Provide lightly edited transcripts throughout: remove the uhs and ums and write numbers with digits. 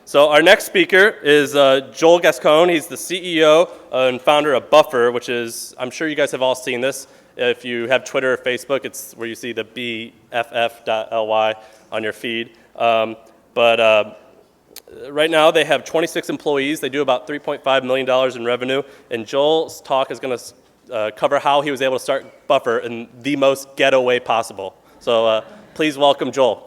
So our next speaker is Joel Gascoigne. He's the CEO and founder of Buffer, which is, I'm sure you guys have all seen this. If you have Twitter or Facebook, it's where you see the bff.ly on your feed. But right now they have 26 employees. They do about $3.5 million in revenue. And Joel's talk is going to cover how he was able to start Buffer in the most ghetto way possible. So please welcome Joel.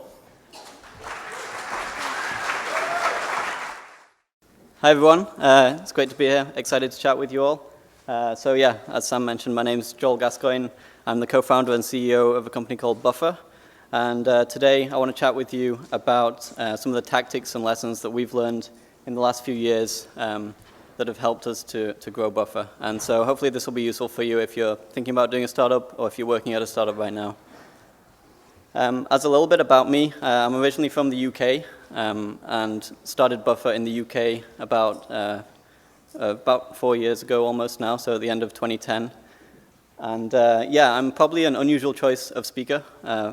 Hi everyone, it's great to be here, excited to chat with you all. So yeah, as Sam mentioned, my name's Joel Gascoigne. I'm the co-founder and CEO of a company called Buffer. And today I want to chat with you about some of the tactics and lessons that we've learned in the last few years that have helped us to grow Buffer. And so hopefully this will be useful for you if you're thinking about doing a startup or if you're working at a startup right now. As a little bit about me, I'm originally from the UK and started Buffer in the UK about 4 years ago almost now, so at the end of 2010. And yeah, I'm probably an unusual choice of speaker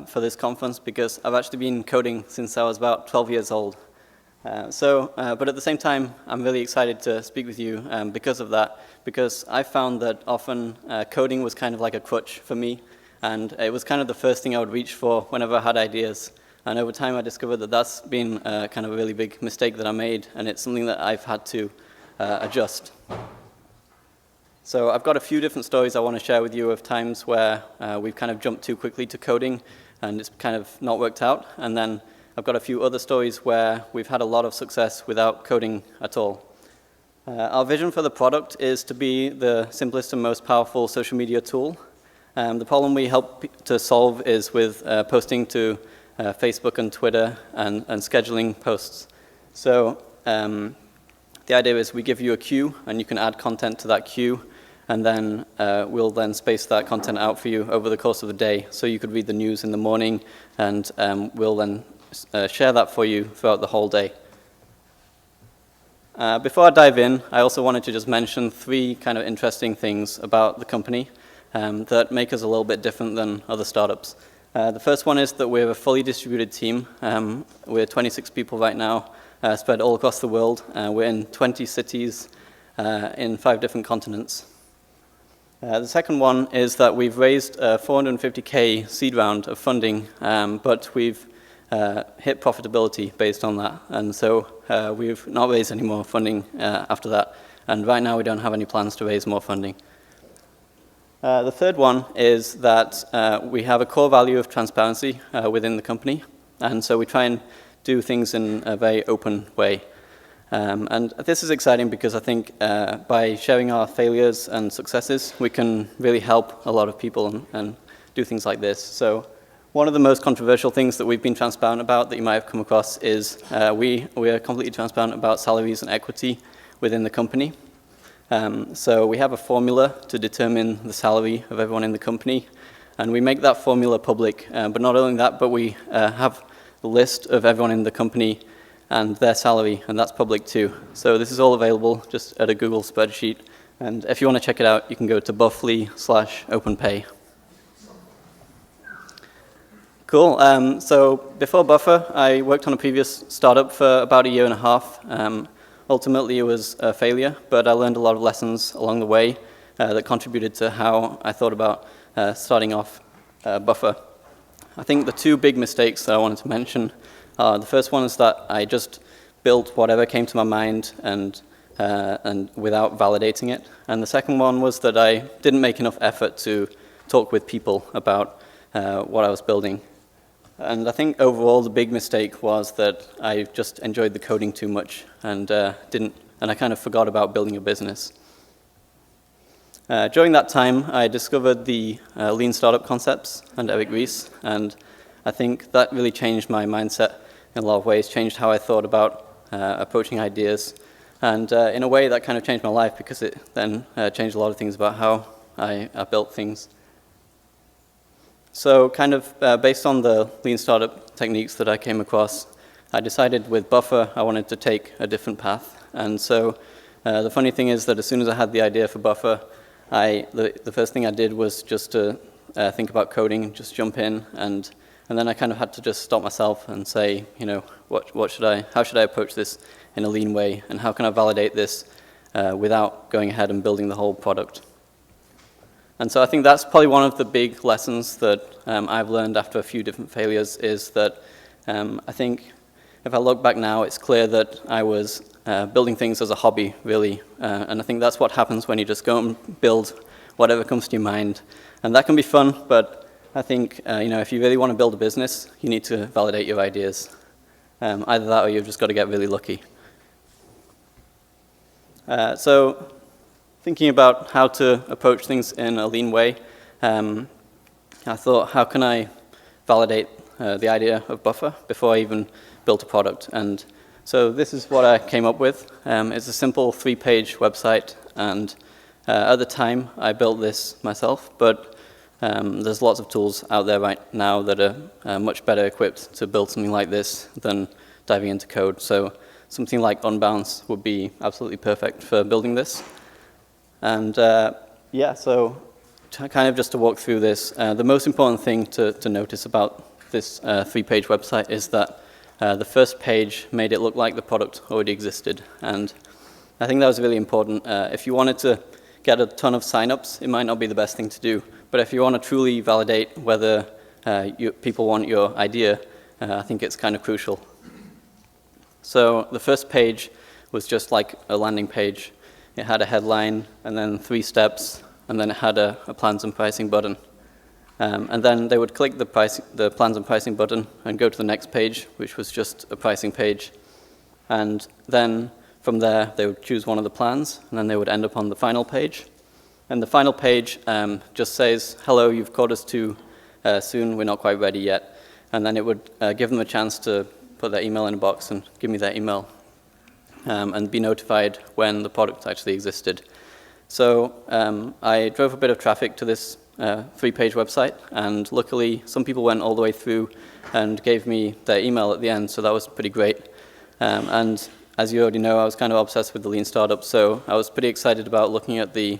for this conference because I've actually been coding since I was about 12 years old. But at the same time, I'm really excited to speak with you because of that, because I found that often coding was kind of like a crutch for me. And it was kind of the first thing I would reach for whenever I had ideas. And over time, I discovered that that's been kind of a really big mistake that I made, and it's something that I've had to adjust. So I've got a few different stories I want to share with you of times where we've kind of jumped too quickly to coding, and it's kind of not worked out. And then I've got a few other stories where we've had a lot of success without coding at all. Our vision for the product is to be the simplest and most powerful social media tool. The problem we help to solve is with posting to Facebook and Twitter and scheduling posts. So the idea is we give you a queue, and you can add content to that queue, and then we'll then space that content out for you over the course of the day. So you could read the news in the morning, and we'll then share that for you throughout the whole day. Before I dive in, I also wanted to just mention 3 kind of interesting things about the company that make us a little bit different than other startups. The first one is that we're a fully distributed team. We're 26 people right now, spread all across the world. We're in 20 cities in 5 different continents. The second one is that we've raised a $450K seed round of funding, but we've hit profitability based on that. And so we've not raised any more funding after that. And right now we don't have any plans to raise more funding. The third one is that we have a core value of transparency within the company, and so we try and do things in a very open way. And this is exciting because I think by sharing our failures and successes, we can really help a lot of people and do things like this. So one of the most controversial things that we've been transparent about that you might have come across is we are completely transparent about salaries and equity within the company. So we have a formula to determine the salary of everyone in the company, and we make that formula public. But not only that, but we have the list of everyone in the company and their salary, and that's public too. So this is all available just at a Google spreadsheet, and if you want to check it out, you can go to buffly/openpay. Cool. So before Buffer, I worked on a previous startup for about 1.5 years. Ultimately, it was a failure, but I learned a lot of lessons along the way that contributed to how I thought about starting off Buffer. I think the 2 big mistakes that I wanted to mention are, the first one is that I just built whatever came to my mind and without validating it. And the second one was that I didn't make enough effort to talk with people about what I was building. And I think overall the big mistake was that I just enjoyed the coding too much and I kind of forgot about building a business. During that time, I discovered the lean startup concepts and Eric Ries, and I think that really changed my mindset in a lot of ways, changed how I thought about approaching ideas, and in a way that kind of changed my life because it then changed a lot of things about how I built things. So kind of based on the lean startup techniques that I came across, I decided with Buffer I wanted to take a different path. And so the funny thing is that as soon as I had the idea for Buffer, the first thing I did was just to think about coding and just jump in. And And then I kind of had to just stop myself and say, how should I approach this in a lean way, and how can I validate this without going ahead and building the whole product? And so I think that's probably one of the big lessons that I've learned after a few different failures, is that I think if I look back now, it's clear that I was building things as a hobby, really. And I think that's what happens when you just go and build whatever comes to your mind. And that can be fun, but I think if you really want to build a business, you need to validate your ideas. Either that or you've just got to get really lucky. So thinking about how to approach things in a lean way, I thought, how can I validate the idea of Buffer before I even built a product? And so this is what I came up with. It's a simple 3-page website, and at the time I built this myself, but there's lots of tools out there right now that are much better equipped to build something like this than diving into code. So something like Unbounce would be absolutely perfect for building this. And so kind of just to walk through this, the most important thing to notice about this 3-page website is that the first page made it look like the product already existed. And I think that was really important. If you wanted to get a ton of signups, it might not be the best thing to do. But if you want to truly validate whether people want your idea, I think it's kind of crucial. So the first page was just like a landing page. It had a headline, and then 3 steps, and then it had a plans and pricing button. And then they would click the plans and pricing button and go to the next page, which was just a pricing page. And then from there, they would choose one of the plans, and then they would end up on the final page. And the final page just says, hello, you've called us too soon, we're not quite ready yet. And then it would give them a chance to put their email in a box and give me their email and be notified when the product actually existed. So I drove a bit of traffic to this 3-page website, and luckily some people went all the way through and gave me their email at the end, so that was pretty great. And as you already know, I was kind of obsessed with the lean startup, so I was pretty excited about looking at the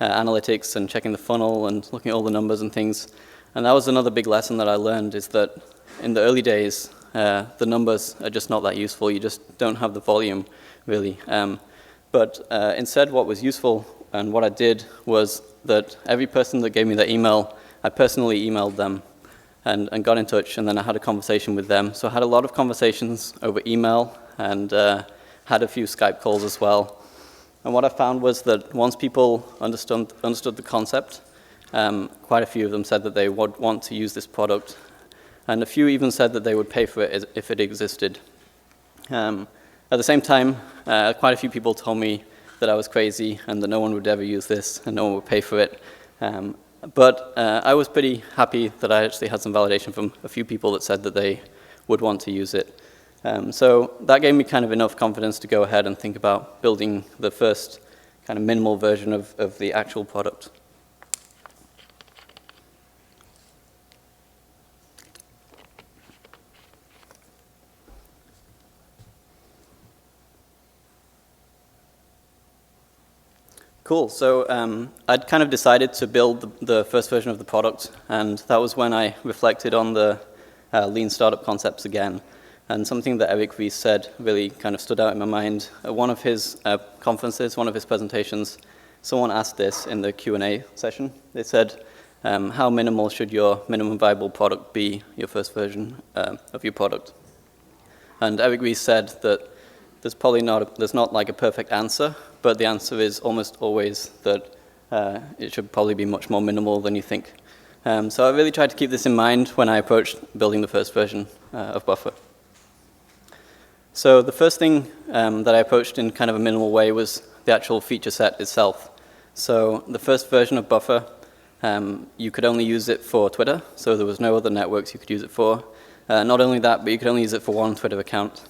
analytics and checking the funnel and looking at all the numbers and things. And that was another big lesson that I learned, is that in the early days, the numbers are just not that useful. You just don't have the volume, really. But instead, what was useful and what I did was that every person that gave me their email, I personally emailed them and got in touch, and then I had a conversation with them. So I had a lot of conversations over email and had a few Skype calls as well. And what I found was that once people understood the concept, quite a few of them said that they would want to use this product. And a few even said that they would pay for it if it existed. At the same time, quite a few people told me that I was crazy and that no one would ever use this and no one would pay for it. But I was pretty happy that I actually had some validation from a few people that said that they would want to use it. So that gave me kind of enough confidence to go ahead and think about building the first kind of minimal version of the actual product. Cool. So I'd kind of decided to build the first version of the product, and that was when I reflected on the lean startup concepts again. And something that Eric Ries said really kind of stood out in my mind. At one of his conferences, one of his presentations, someone asked this in the Q&A session. They said, how minimal should your minimum viable product be, your first version of your product? And Eric Ries said that there's not like a perfect answer, but the answer is almost always that it should probably be much more minimal than you think. So I really tried to keep this in mind when I approached building the first version of Buffer. So the first thing that I approached in kind of a minimal way was the actual feature set itself. So the first version of Buffer, you could only use it for Twitter, so there was no other networks you could use it for. Not only that, but you could only use it for one Twitter account.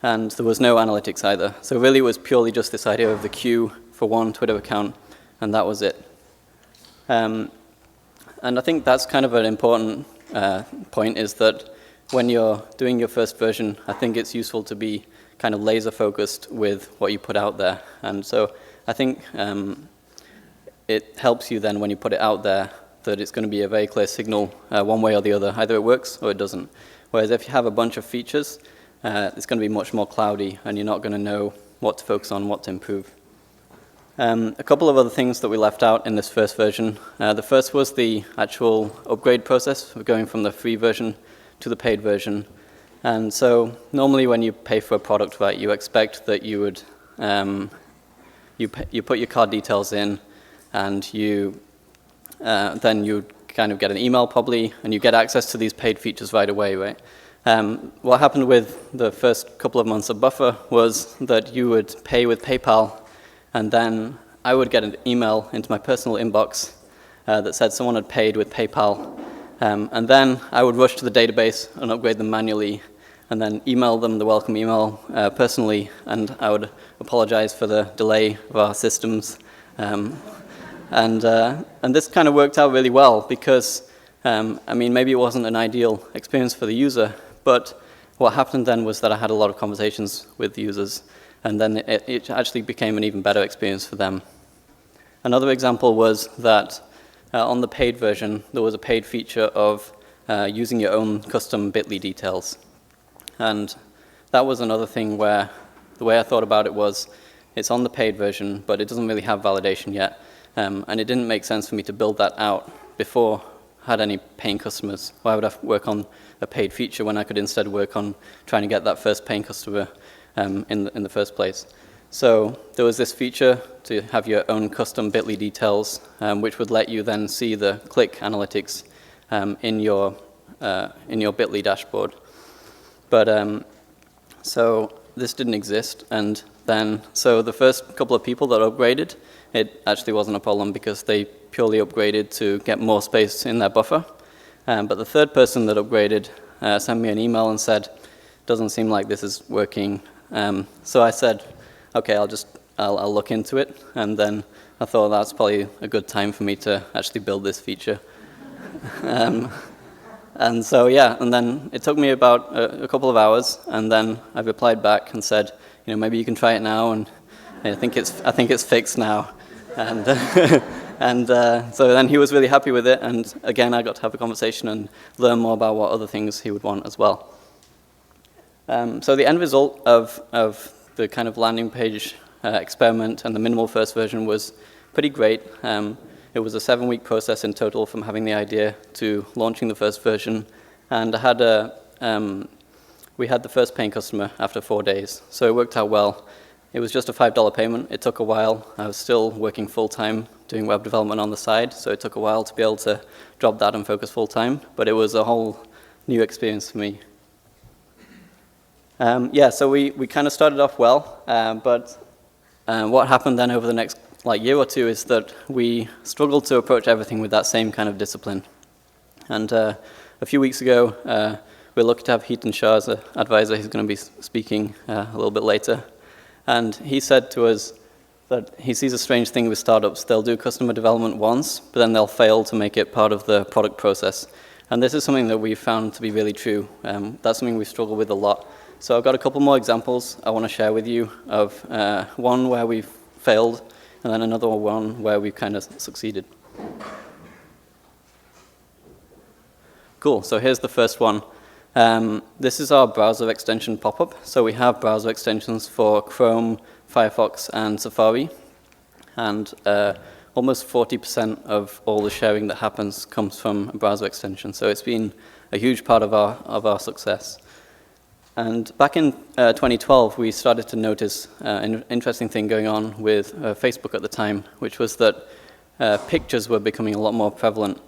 And there was no analytics either. So really it was purely just this idea of the queue for one Twitter account, and that was it. And I think that's kind of an important point, is that when you're doing your first version, I think it's useful to be kind of laser focused with what you put out there. And so I think it helps you then when you put it out there that it's going to be a very clear signal one way or the other. Either it works or it doesn't. Whereas if you have a bunch of features, it's going to be much more cloudy, and you're not going to know what to focus on, what to improve. A couple of other things that we left out in this first version. The first was the actual upgrade process of going from the free version to the paid version. And so normally when you pay for a product, right, you expect that you would you put your card details in, and then you kind of get an email probably, and you get access to these paid features right away, right? What happened with the first couple of months of Buffer was that you would pay with PayPal, and then I would get an email into my personal inbox that said someone had paid with PayPal. And then I would rush to the database and upgrade them manually, and then email them the welcome email personally, and I would apologize for the delay of our systems. And this kind of worked out really well because, I mean, maybe it wasn't an ideal experience for the user, but what happened then was that I had a lot of conversations with users, and then it actually became an even better experience for them. Another example was that on the paid version, there was a paid feature of using your own custom bit.ly details. And that was another thing where the way I thought about it was, it's on the paid version, but it doesn't really have validation yet. And it didn't make sense for me to build that out before I had any paying customers. Why would I work on a paid feature when I could instead work on trying to get that first paying customer in the first place? So there was this feature to have your own custom bit.ly details, which would let you then see the click analytics in your bit.ly dashboard. But so this didn't exist, and then so the first couple of people that upgraded, it actually wasn't a problem because they purely upgraded to get more space in their buffer. But the third person that upgraded sent me an email and said, "Doesn't seem like this is working." So I said, "Okay, I'll look into it." And then I thought that's probably a good time for me to actually build this feature. And so yeah, and then it took me about a couple of hours, and then I replied back and said, maybe you can try it now, and I think it's fixed now. And so then he was really happy with it, and again I got to have a conversation and learn more about what other things he would want as well. So the end result of the kind of landing page experiment and the minimal first version was pretty great. It was a 7-week process in total from having the idea to launching the first version, and we had the first paying customer after 4 days, so it worked out well. It was just a $5 payment. It took a while. I was still working full-time doing web development on the side, so it took a while to be able to drop that and focus full-time, but it was a whole new experience for me. Yeah, so we kind of started off well, but what happened then over the next year or two is that we struggled to approach everything with that same kind of discipline. And a few weeks ago, we're lucky to have Heaton Shah as an advisor. He's going to be speaking a little bit later. And he said to us that he sees a strange thing with startups. They'll do customer development once, but then they'll fail to make it part of the product process. And this is something that we've found to be really true. That's something we struggle with a lot. So I've got a couple more examples I want to share with you of one where we've failed, and then another one where we've kind of succeeded. Cool, so here's the first one. This is our browser extension pop-up. So we have browser extensions for Chrome, Firefox, and Safari. And almost 40% of all the sharing that happens comes from a browser extension. So it's been a huge part of our success. And back in 2012, we started to notice an interesting thing going on with Facebook at the time, which was that pictures were becoming a lot more prevalent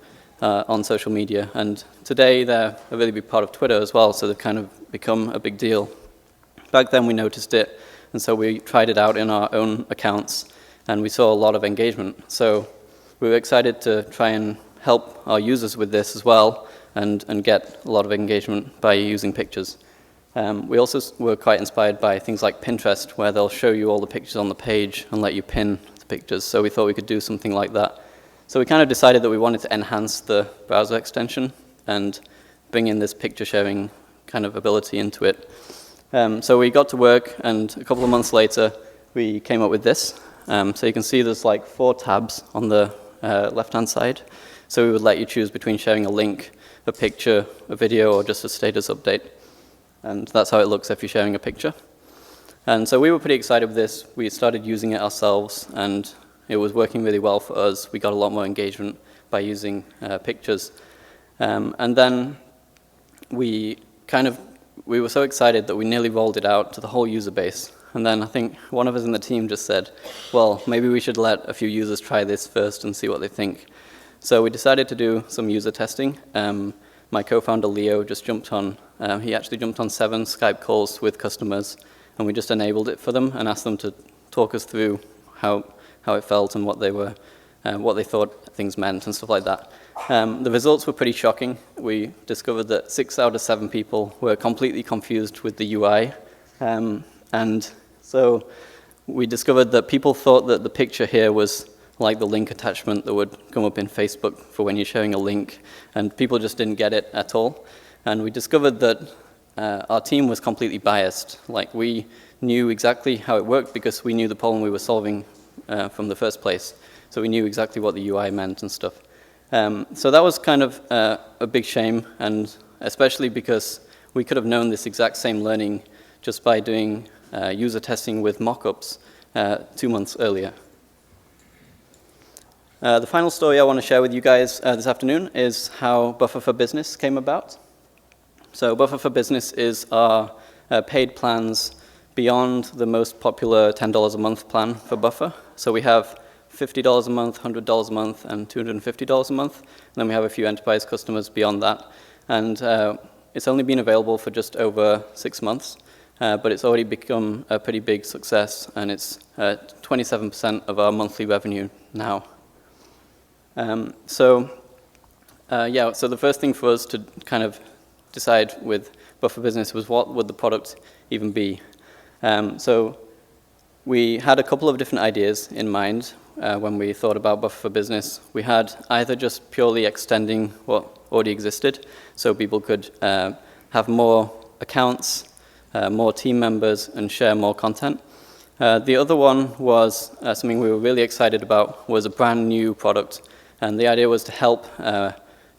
on social media. And today, they're a really big part of Twitter as well, so they've kind of become a big deal. Back then, we noticed it, and so we tried it out in our own accounts, and we saw a lot of engagement. So we were excited to try and help our users with this as well, and get a lot of engagement by using pictures. We also were quite inspired by things like Pinterest, where they'll show you all the pictures on the page and let you pin the pictures. So we thought we could do something like that. So we kind of decided that we wanted to enhance the browser extension and bring in this picture sharing kind of ability into it. So we got to work, and a couple of months later, we came up with this. So you can see there's 4 tabs on the left-hand side. So we would let you choose between sharing a link, a picture, a video, or just a status update. And that's how it looks if you're sharing a picture. And so we were pretty excited with this. We started using it ourselves, and it was working really well for us. We got a lot more engagement by using pictures. And then we were so excited that we nearly rolled it out to the whole user base. And then I think one of us in the team just said, well, maybe we should let a few users try this first and see what they think. So we decided to do some user testing. My co-founder Leo just jumped on, he actually jumped on 7 Skype calls with customers, and we just enabled it for them and asked them to talk us through how it felt and what they thought things meant and stuff like that. The results were pretty shocking. We discovered that 6 out of 7 people were completely confused with the UI. And so we discovered that people thought that the picture here was like the link attachment that would come up in Facebook for when you're sharing a link, and people just didn't get it at all. And we discovered that our team was completely biased. Like, we knew exactly how it worked because we knew the problem we were solving from the first place. So we knew exactly what the UI meant and stuff. So that was kind of a big shame, and especially because we could have known this exact same learning just by doing user testing with mockups 2 months earlier. The final story I want to share with you guys this afternoon is how Buffer for Business came about. So Buffer for Business is our paid plans beyond the most popular $10 a month plan for Buffer. So we have $50 a month, $100 a month, and $250 a month. And then we have a few enterprise customers beyond that. And it's only been available for just over 6 months, but it's already become a pretty big success, and it's 27% of our monthly revenue now. So the first thing for us to kind of decide with Buffer Business was what would the product even be. So we had a couple of different ideas in mind when we thought about Buffer for Business. We had either just purely extending what already existed, so people could have more accounts, more team members, and share more content. The other one was something we were really excited about, was a brand new product. And the idea was to help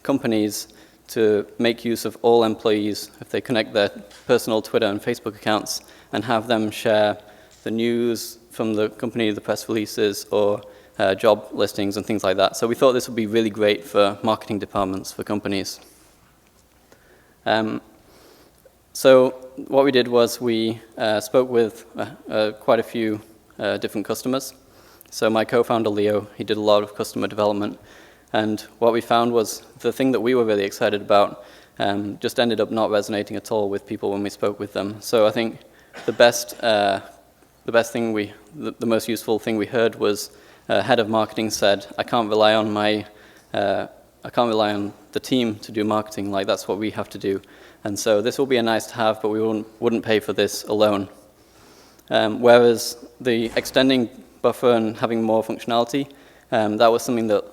companies to make use of all employees if they connect their personal Twitter and Facebook accounts and have them share the news from the company, the press releases, or job listings and things like that. So we thought this would be really great for marketing departments for companies. So what we did was we spoke with quite a few different customers. So my co-founder Leo, he did a lot of customer development, and what we found was the thing that we were really excited about just ended up not resonating at all with people when we spoke with them. So I think the most useful thing we heard was head of marketing said, I can't rely on the team to do marketing, like that's what we have to do. And so this will be a nice to have, but we wouldn't pay for this alone. Whereas the extending Buffer and having more functionality, that was something that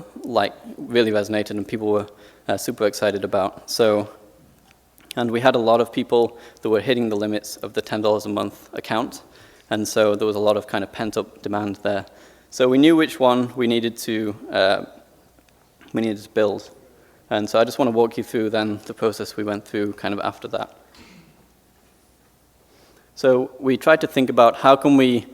really resonated and people were super excited about. And we had a lot of people that were hitting the limits of the $10 a month account, and so there was a lot of kind of pent-up demand there. So we knew which one we needed to build. And so I just want to walk you through then the process we went through kind of after that. So we tried to think about how can we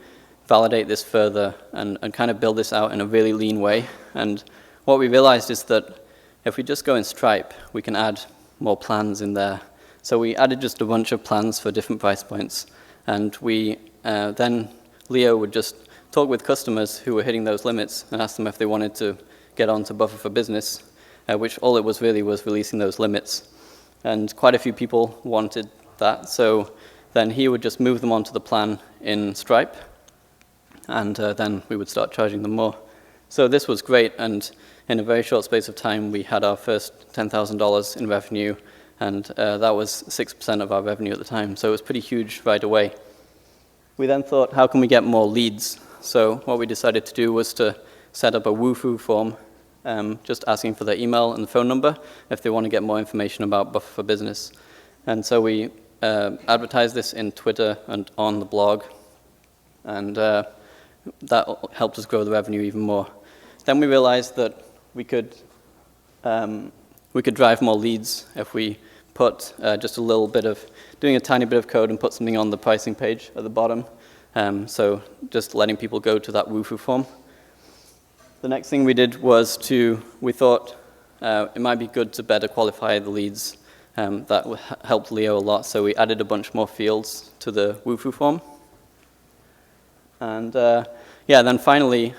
validate this further and kind of build this out in a really lean way. And what we realized is that if we just go in Stripe, we can add more plans in there. So we added just a bunch of plans for different price points. And we then Leo would just talk with customers who were hitting those limits and ask them if they wanted to get onto Buffer for Business, which all it was really was releasing those limits. And quite a few people wanted that. So then he would just move them onto the plan in Stripe, and then we would start charging them more. So this was great, and in a very short space of time, we had our first $10,000 in revenue, and that was 6% of our revenue at the time, so it was pretty huge right away. We then thought, how can we get more leads? So what we decided to do was to set up a Woohoo form, just asking for their email and phone number if they want to get more information about Buffer for Business. And so we advertised this in Twitter and on the blog, and that helped us grow the revenue even more. Then we realized that we could we could drive more leads if we put just a little bit of, doing a tiny bit of code and put something on the pricing page at the bottom. So just letting people go to that Wufoo form. The next thing we did was we thought it might be good to better qualify the leads. That helped Leo a lot, so we added a bunch more fields to the Wufoo form. And yeah, then finally,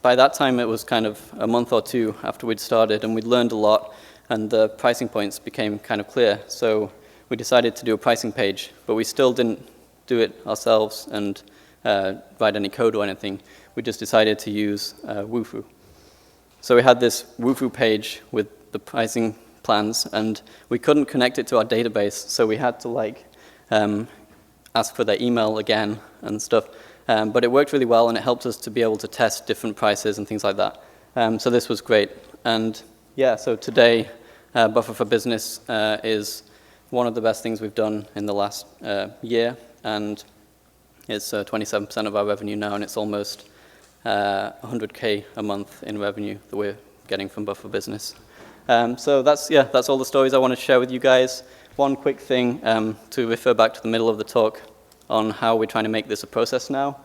by that time it was kind of a month or two after we'd started, and we'd learned a lot, and the pricing points became kind of clear. So we decided to do a pricing page, but we still didn't do it ourselves and write any code or anything. We just decided to use Wufoo. So we had this Wufoo page with the pricing plans, and we couldn't connect it to our database, so we had to ask for their email again and stuff. But it worked really well, and it helped us to be able to test different prices and things like that. So this was great. And yeah, so today, Buffer for Business is one of the best things we've done in the last year, and it's 27% of our revenue now, and it's almost 100K a month in revenue that we're getting from Buffer Business. So that's all the stories I want to share with you guys. One quick thing to refer back to the middle of the talk on how we're trying to make this a process now.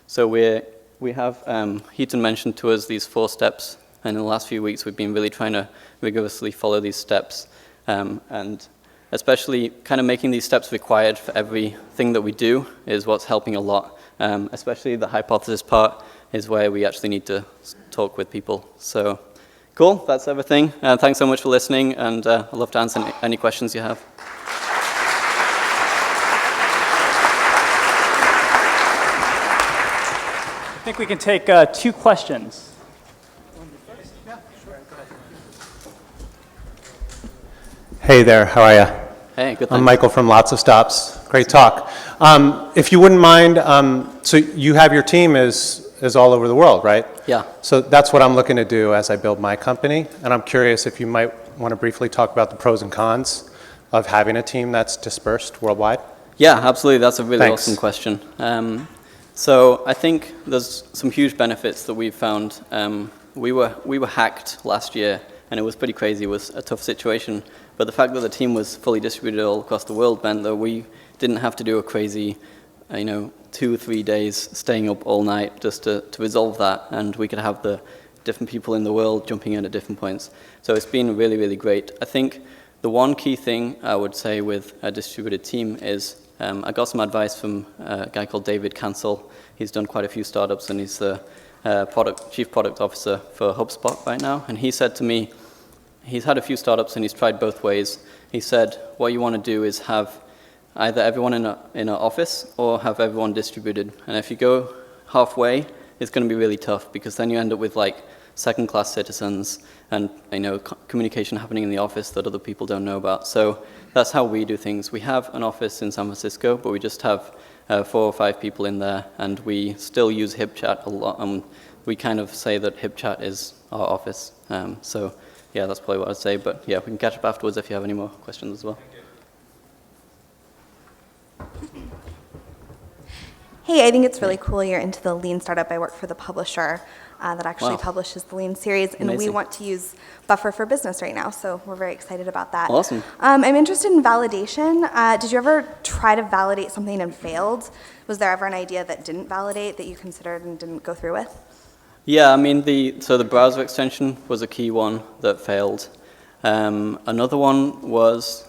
So we have, Heaton mentioned to us these 4 steps, and in the last few weeks we've been really trying to rigorously follow these steps, and especially kind of making these steps required for everything that we do is what's helping a lot. Especially the hypothesis part is where we actually need to talk with people. So cool, that's everything. Thanks so much for listening, and I'd love to answer any questions you have. I think we can take 2 questions. Hey there, how are you? Hey, good. I'm Michael from Lots of Stops. Great talk. If you wouldn't mind, so you have your team is all over the world, right? Yeah. So that's what I'm looking to do as I build my company, and I'm curious if you might want to briefly talk about the pros and cons of having a team that's dispersed worldwide. Yeah, absolutely. That's a really Thanks. awesome question. So I think there's some huge benefits that we've found. We were hacked last year, and it was pretty crazy. It was a tough situation. But the fact that the team was fully distributed all across the world meant that we didn't have to do a crazy, 2 or 3 days staying up all night just to resolve that, and we could have the different people in the world jumping in at different points. So it's been really, really great. I think the one key thing I would say with a distributed team is I got some advice from a guy called David Cancel. He's done quite a few startups, and he's the chief product officer for HubSpot right now. And he said to me, he's had a few startups and he's tried both ways. He said, what you want to do is have either everyone in an office or have everyone distributed. And if you go halfway, it's going to be really tough, because then you end up with second-class citizens and communication happening in the office that other people don't know about. So that's how we do things. We have an office in San Francisco, but we just have 4 or 5 people in there, and we still use HipChat a lot. We kind of say that HipChat is our office. So yeah, that's probably what I'd say. But yeah, we can catch up afterwards if you have any more questions as well. Hey, I think it's really cool you're into the Lean startup. I work for the publisher that actually publishes the Lean series, and we want to use Buffer for Business right now, so we're very excited about that. Awesome. I'm interested in validation. Did you ever try to validate something and failed? Was there ever an idea that didn't validate that you considered and didn't go through with? Yeah, I mean, the browser extension was a key one that failed. Another one was,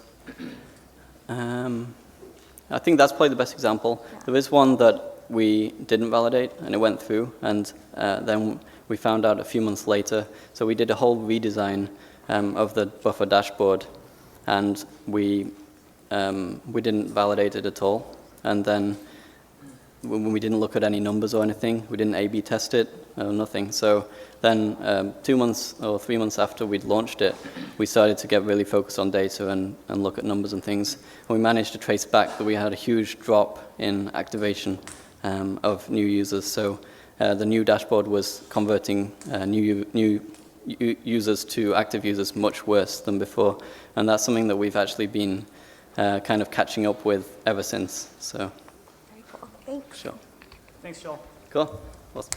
I think that's probably the best example. Yeah. There is one that we didn't validate, and it went through, and then we found out a few months later. So we did a whole redesign of the Buffer dashboard, and we didn't validate it at all. And then when we didn't look at any numbers or anything, we didn't A/B test it, or nothing. So then 2 months or 3 months after we'd launched it, we started to get really focused on data and look at numbers and things. And we managed to trace back that we had a huge drop in activation of new users. So the new dashboard was converting new users to active users much worse than before. And that's something that we've actually been kind of catching up with ever since. So. Very cool. Thanks. Sure. Thanks, Joel. Cool. Awesome.